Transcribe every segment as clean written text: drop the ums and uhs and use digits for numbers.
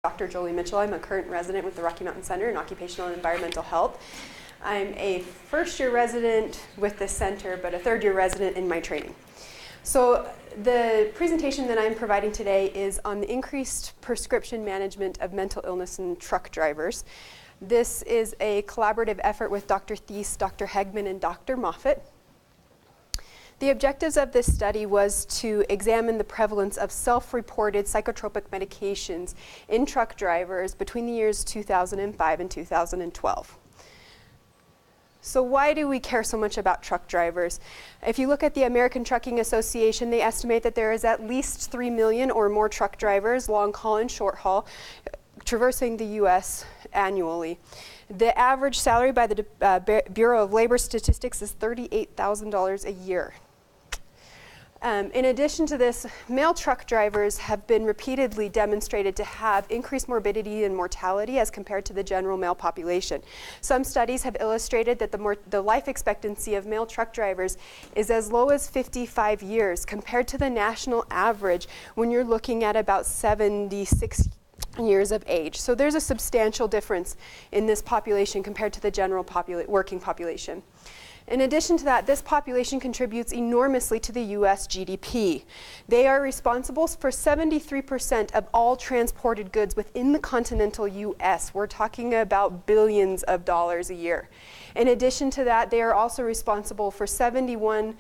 Dr. Jolene Mitchell. I'm a current resident with the Rocky Mountain Center in Occupational and Environmental Health. I'm a first-year resident with this center, but a third-year resident in my training. So the presentation that I'm providing today is on the increased prescription management of mental illness in truck drivers. This is a collaborative effort with Dr. Thiese, Dr. Hegmann, and Dr. Moffitt. The objectives of this study was to examine the prevalence of self-reported psychotropic medications in truck drivers between the years 2005 and 2012. So why do we care so much about truck drivers? If you look at the American Trucking Association, they estimate that there is at least 3 million or more truck drivers, long haul and short haul, traversing the U.S. annually. The average salary by the Bureau of Labor Statistics is $38,000 a year. In addition to this, male truck drivers have been repeatedly demonstrated to have increased morbidity and mortality as compared to the general male population. Some studies have illustrated that the life expectancy of male truck drivers is as low as 55 years compared to the national average when you're looking at about 76 years of age. So there's a substantial difference in this population compared to the general working population. In addition to that, this population contributes enormously to the U.S. GDP. They are responsible for 73% of all transported goods within the continental U.S. We're talking about billions of dollars a year. In addition to that, they are also responsible for 71%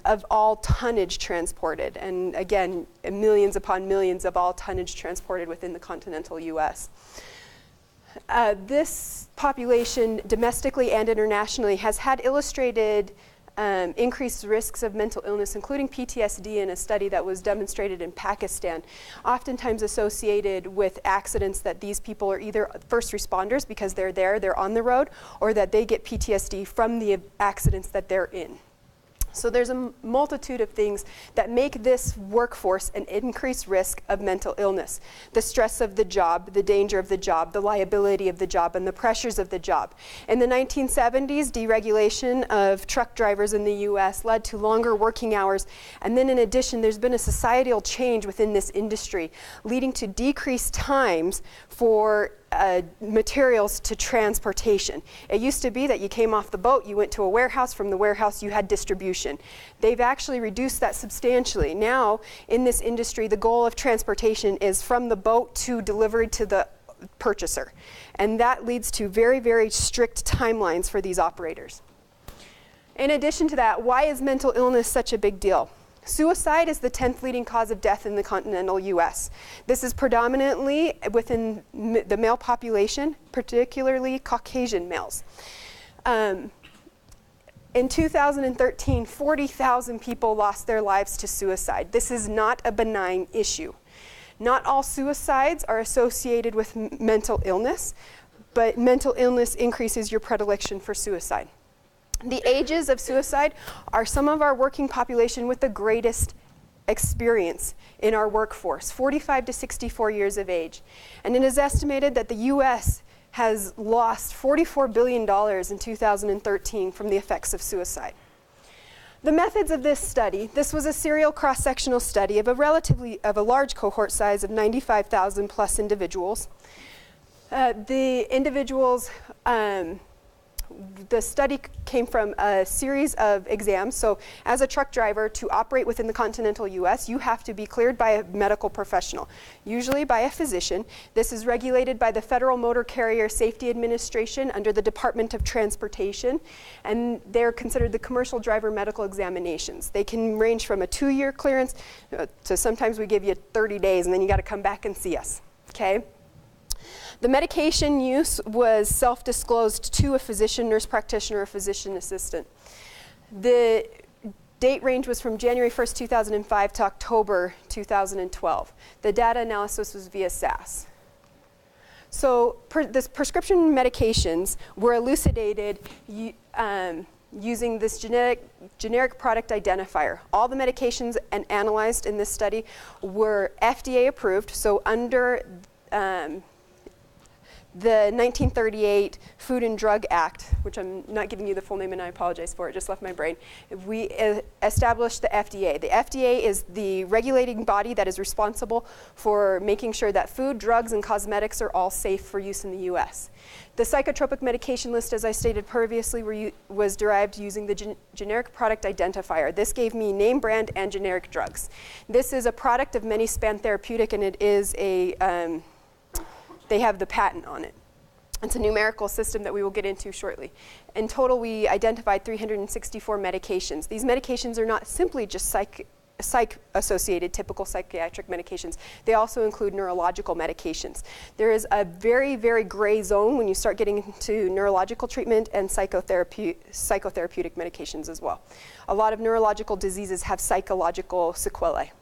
of all tonnage transported. And again, millions upon millions of all tonnage transported within the continental U.S. This population, domestically and internationally, has had illustrated increased risks of mental illness, including PTSD, in a study that was demonstrated in Pakistan, oftentimes associated with accidents that these people are either first responders because they're on the road, or that they get PTSD from the accidents that they're in. So there's a multitude of things that make this workforce an increased risk of mental illness. The stress of the job, the danger of the job, the liability of the job, and the pressures of the job. In the 1970s, deregulation of truck drivers in the US led to longer working hours. And then in addition, there's been a societal change within this industry, leading to decreased times for materials to transportation. It used to be that you came off the boat, you went to a warehouse, from the warehouse you had distribution. They've actually reduced that substantially. Now, in this industry, the goal of transportation is from the boat to delivery to the purchaser. And that leads to very, very strict timelines for these operators. In addition to that, why is mental illness such a big deal? Suicide is the 10th leading cause of death in the continental U.S. This is predominantly within the male population, particularly Caucasian males. In 2013, 40,000 people lost their lives to suicide. This is not a benign issue. Not all suicides are associated with mental illness, but mental illness increases your predilection for suicide. The ages of suicide are some of our working population with the greatest experience in our workforce, 45 to 64 years of age. And it is estimated that the U.S. has lost $44 billion in 2013 from the effects of suicide. The methods of this study: this was a serial cross-sectional study of a large cohort size of 95,000 plus individuals. The study came from a series of exams. So as a truck driver, to operate within the continental U.S., you have to be cleared by a medical professional, usually by a physician. This is regulated by the Federal Motor Carrier Safety Administration under the Department of Transportation, and they're considered the commercial driver medical examinations. They can range from a 2-year clearance to sometimes we give you 30 days, and then you got to come back and see us, okay? The medication use was self-disclosed to a physician, nurse practitioner, or physician assistant. The date range was from January 1st, 2005 to October 2012. The data analysis was via SAS. So this prescription medications were elucidated using this generic product identifier. All the medications analyzed in this study were FDA approved, so under the 1938 Food and Drug Act, which I'm not giving you the full name and I apologize for it, just left my brain, we established the FDA. The FDA is the regulating body that is responsible for making sure that food, drugs, and cosmetics are all safe for use in the US. The psychotropic medication list, as I stated previously, was derived using the generic product identifier. This gave me name brand and generic drugs. This is a product of many span therapeutic, and it is a, they have the patent on it. It's a numerical system that we will get into shortly. In total, we identified 364 medications. These medications are not simply just psych-associated, typical psychiatric medications. They also include neurological medications. There is a very, very gray zone when you start getting into neurological treatment and psychotherapeutic medications as well. A lot of neurological diseases have psychological sequelae.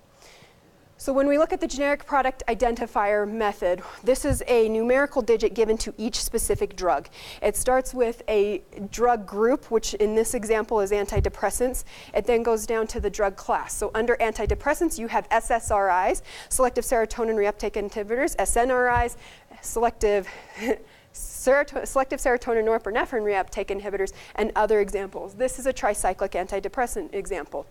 So when we look at the generic product identifier method, this is a numerical digit given to each specific drug. It starts with a drug group, which in this example is antidepressants. It then goes down to the drug class. So under antidepressants, you have SSRIs, selective serotonin reuptake inhibitors, SNRIs, selective serotonin norepinephrine reuptake inhibitors, and other examples. This is a tricyclic antidepressant example.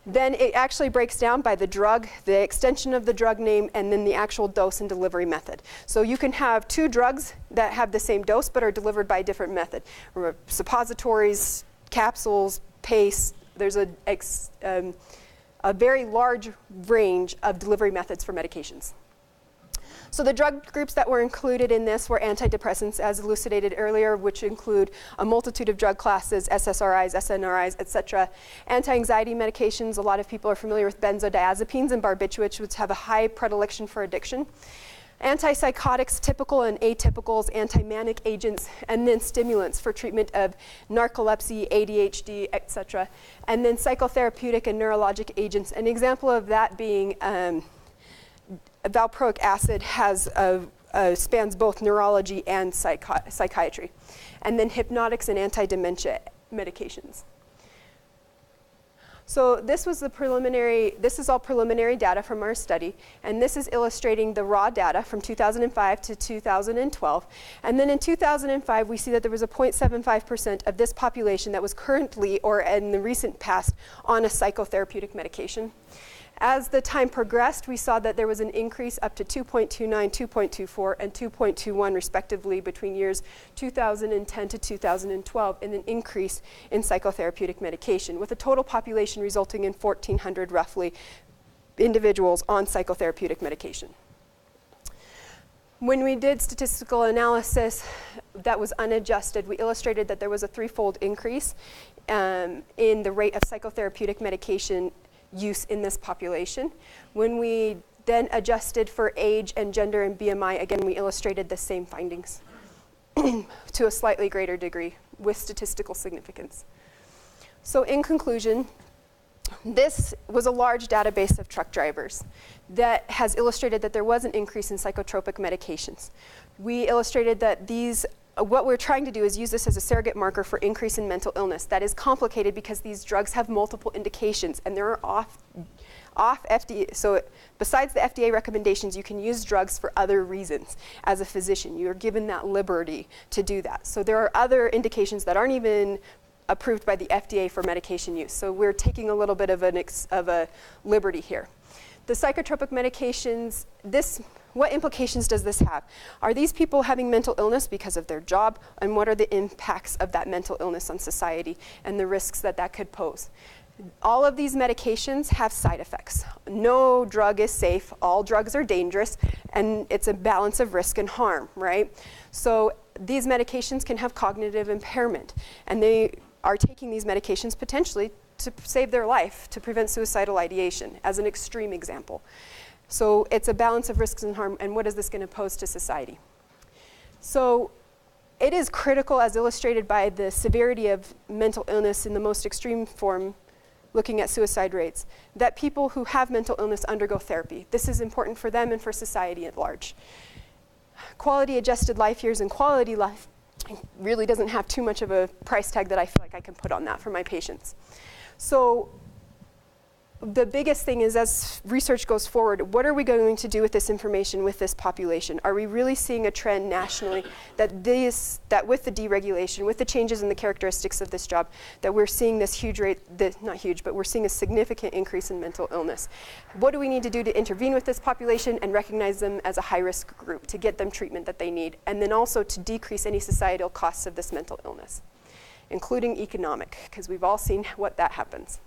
Then it actually breaks down by the drug, the extension of the drug name, and then the actual dose and delivery method. So you can have two drugs that have the same dose but are delivered by a different method. Suppositories, capsules, paste. There's a very large range of delivery methods for medications. So the drug groups that were included in this were antidepressants, as elucidated earlier, which include a multitude of drug classes, SSRIs, SNRIs, etc. Anti-anxiety medications, a lot of people are familiar with benzodiazepines and barbiturates, which have a high predilection for addiction. Antipsychotics, typical and atypicals, anti-manic agents, and then stimulants for treatment of narcolepsy, ADHD, etc. And then psychotherapeutic and neurologic agents. An example of that being valproic acid spans both neurology and psychiatry. And then hypnotics and anti-dementia medications. So this is all preliminary data from our study, and this is illustrating the raw data from 2005 to 2012. And then in 2005, we see that there was a 0.75% of this population that was currently or in the recent past on a psychotherapeutic medication. As the time progressed, we saw that there was an increase up to 2.29, 2.24, and 2.21 respectively between years 2010 to 2012 in an increase in psychotherapeutic medication, with a total population resulting in 1,400 roughly individuals on psychotherapeutic medication. When we did statistical analysis that was unadjusted, we illustrated that there was a threefold increase in the rate of psychotherapeutic medication use in this population. When we then adjusted for age and gender and BMI, again, we illustrated the same findings to a slightly greater degree with statistical significance. So in conclusion, this was a large database of truck drivers that has illustrated that there was an increase in psychotropic medications. We illustrated that what we're trying to do is use this as a surrogate marker for increase in mental illness. That is complicated because these drugs have multiple indications and they're off FDA. So besides the FDA recommendations, you can use drugs for other reasons. As a physician, you're given that liberty to do that. So there are other indications that aren't even approved by the FDA for medication use. So we're taking a little bit of a liberty here. The psychotropic medications, what implications does this have? Are these people having mental illness because of their job? And what are the impacts of that mental illness on society and the risks that that could pose? All of these medications have side effects. No drug is safe. All drugs are dangerous. And it's a balance of risk and harm, right? So these medications can have cognitive impairment. And they are taking these medications potentially to save their life, to prevent suicidal ideation, as an extreme example. So it's a balance of risks and harm, and what is this going to pose to society? So it is critical, as illustrated by the severity of mental illness in the most extreme form, looking at suicide rates, that people who have mental illness undergo therapy. This is important for them and for society at large. Quality adjusted life years and quality life really doesn't have too much of a price tag that I feel like I can put on that for my patients. So the biggest thing is, as research goes forward, what are we going to do with this information with this population? Are we really seeing a trend nationally that with the deregulation, with the changes in the characteristics of this job, that we're seeing this huge rate, not huge, but we're seeing a significant increase in mental illness? What do we need to do to intervene with this population and recognize them as a high-risk group to get them treatment that they need, and then also to decrease any societal costs of this mental illness, including economic, because we've all seen what that happens.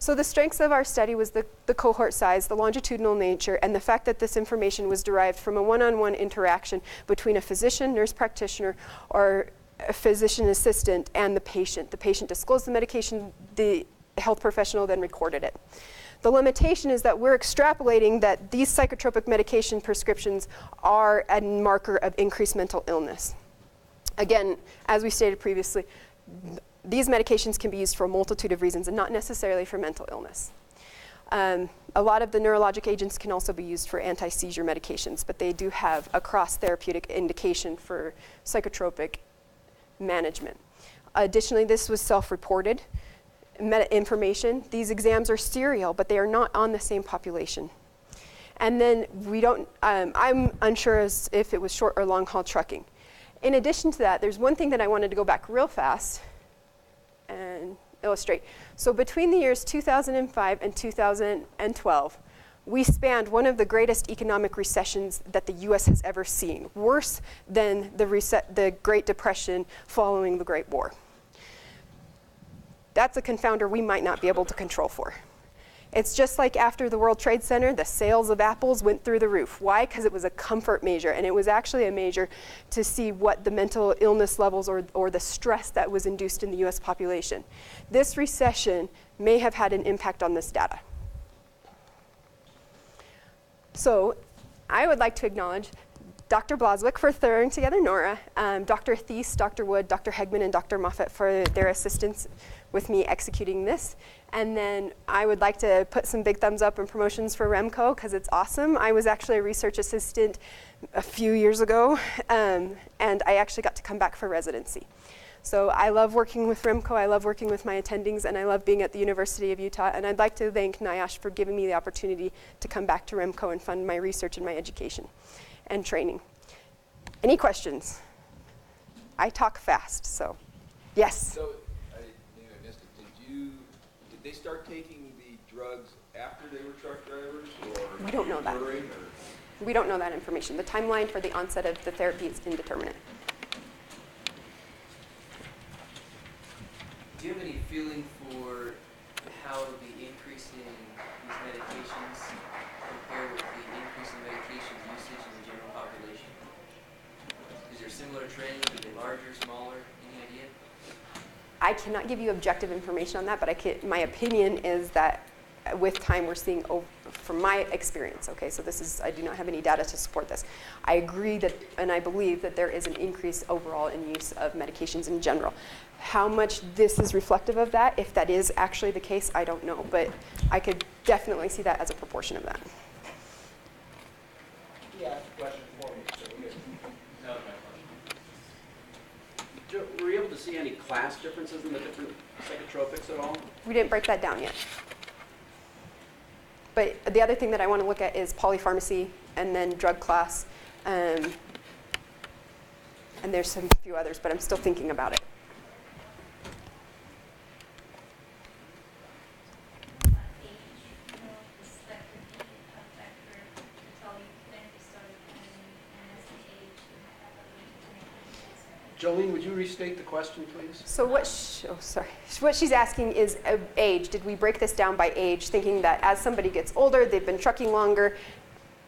So the strengths of our study was the cohort size, the longitudinal nature, and the fact that this information was derived from a one-on-one interaction between a physician, nurse practitioner, or a physician assistant and the patient. The patient disclosed the medication, the health professional then recorded it. The limitation is that we're extrapolating that these psychotropic medication prescriptions are a marker of increased mental illness. Again, as we stated previously, these medications can be used for a multitude of reasons and not necessarily for mental illness. A lot of the neurologic agents can also be used for anti-seizure medications, but they do have a cross-therapeutic indication for psychotropic management. Additionally, this was self-reported information. These exams are serial, but they are not on the same population. And then I'm unsure as if it was short or long-haul trucking. In addition to that, there's one thing that I wanted to go back real fast and illustrate. So between the years 2005 and 2012, we spanned one of the greatest economic recessions that the US has ever seen, worse than the Great Depression following the Great War. That's a confounder we might not be able to control for. It's just like after the World Trade Center, the sales of apples went through the roof. Why? Because it was a comfort measure, and it was actually a measure to see what the mental illness levels or the stress that was induced in the US population. This recession may have had an impact on this data. So I would like to acknowledge Dr. Bloswick for throwing together Nora, Dr. Thiese, Dr. Wood, Dr. Hegmann, and Dr. Moffitt for their assistance with me executing this. And then I would like to put some big thumbs up and promotions for Remco, because it's awesome. I was actually a research assistant a few years ago, and I actually got to come back for residency. So I love working with Remco, I love working with my attendings, and I love being at the University of Utah. And I'd like to thank NIOSH for giving me the opportunity to come back to Remco and fund my research and my education and training. Any questions? I talk fast, so yes. So, maybe I missed it. Did they start taking the drugs after they were truck drivers, or we don't know that. We don't know that information. The timeline for the onset of the therapy is indeterminate. Do you have any feeling for how the increase in these medications compare with the increase in medications usage in the general population? Is there similar trends? Are they larger, smaller? Any idea? I cannot give you objective information on that, but my opinion is that with time we're seeing, from my experience, okay, so I do not have any data to support this. I agree that, and I believe that there is an increase overall in use of medications in general. How much this is reflective of that, if that is actually the case, I don't know, but I could definitely see that as a proportion of that. You asked a question for me, so we good. That was my question. Were you able to see any class differences in the different psychotropics at all? We didn't break that down yet. But the other thing that I want to look at is polypharmacy and then drug class. And there's a few others, but I'm still thinking about it. Jolene, would you restate the question, please? So what she's asking is age. Did we break this down by age, thinking that as somebody gets older, they've been trucking longer,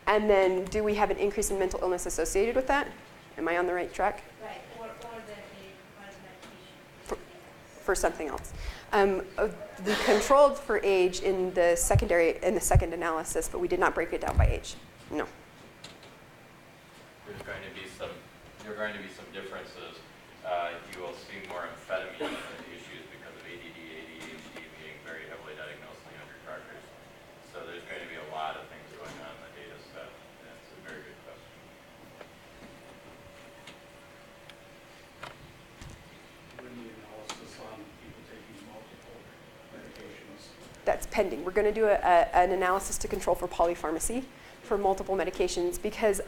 and then do we have an increase in mental illness associated with that? Am I on the right track? Right, or the medication. For something else. We controlled for age in the second analysis, but we did not break it down by age. No. There's going to be some differences. You will see more amphetamine issues because of ADD, ADHD being very heavily diagnosed in younger truckers. So there's going to be a lot of things going on in the data set. That's a very good question. When the analysis on people taking multiple medications. that's pending. We're going to do an analysis to control for polypharmacy for multiple medications, because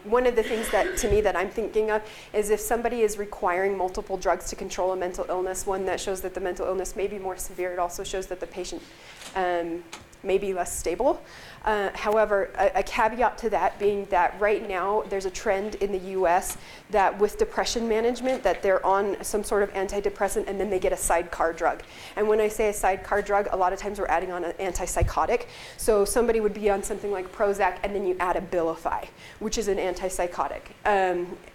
one of the things that, to me, that I'm thinking of is if somebody is requiring multiple drugs to control a mental illness, one that shows that the mental illness may be more severe, it also shows that the patient may be less stable. However, a caveat to that being that right now there's a trend in the US that with depression management that they're on some sort of antidepressant and then they get a sidecar drug. And when I say a sidecar drug, a lot of times we're adding on an antipsychotic. So somebody would be on something like Prozac and then you add Abilify, which is an antipsychotic.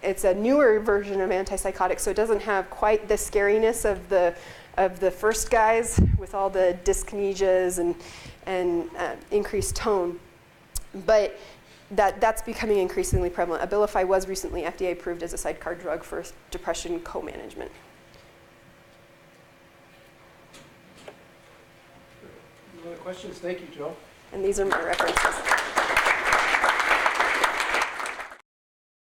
It's a newer version of antipsychotic, so it doesn't have quite the scariness of the first guys with all the dyskinesias and increased tone, but that's becoming increasingly prevalent. Abilify was recently FDA approved as a sidecar drug for depression co-management. Any other questions? Thank you, Joe. And these are my references.